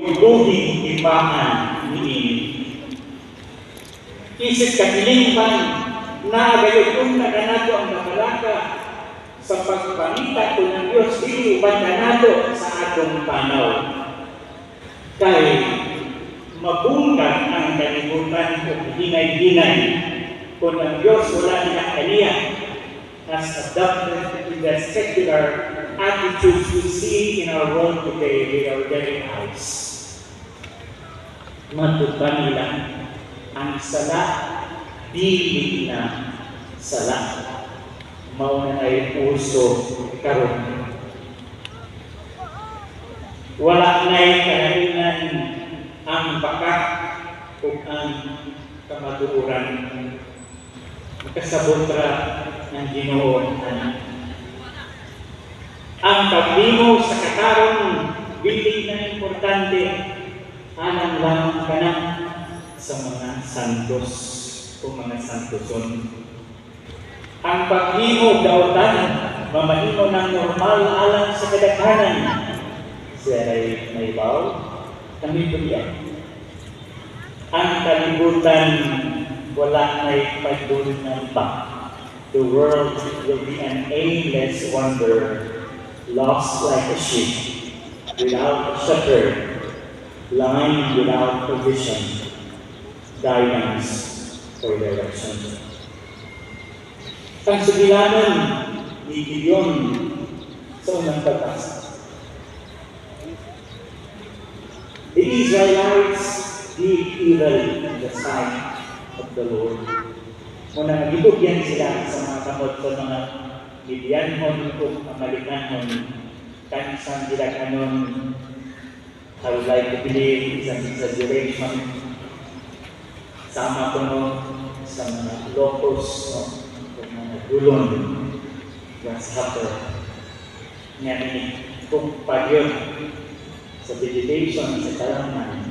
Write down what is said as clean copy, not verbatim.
Ibuhing imaan ni isip katilingban na gayotong naganado ang nakalaka sa pagpangita ko ng Diyos dili uban kanado sa atong panaw. Kay mabungkag ang kalibutan o hinay-hinay kung ang Diyos wala niya kaniya as adopted in the secular attitudes we see in our world today with our very eyes. Matukan nila ang sala, dili na sala. Mauna ay puso karon. Wala na'y kanahinan ang baka o ang kamaduran. Kasabutra ng Ginoo anak. Ang paglimo sa kakaron biling na importante anang lang ka na sa mga santos o mga santoson. Ang paglimo dautan mamahimo ng normal alang sa kadaghanan. Siya ay may baw, kami tulian. Ang kalibutan wala na'y pagdunan pa. The world will be an aimless wonder, lost like a ship, without a shepherd, blind without provision, guidance or direction. Ang sugilanan ni Gideon sa unang pagbasa. The Israelites did evil in the sight of the Lord. Muna nagibugyan sila sa mga kamot sa mga Midianhon o Amalikanon. Kanisang sila kanon, I would like to believe isang exaggeration. Sama ko no, sa mga locos, no, o mga gulon, grasshopper. Ngayon, kung pag yun, sa vegetation, sa kalangan,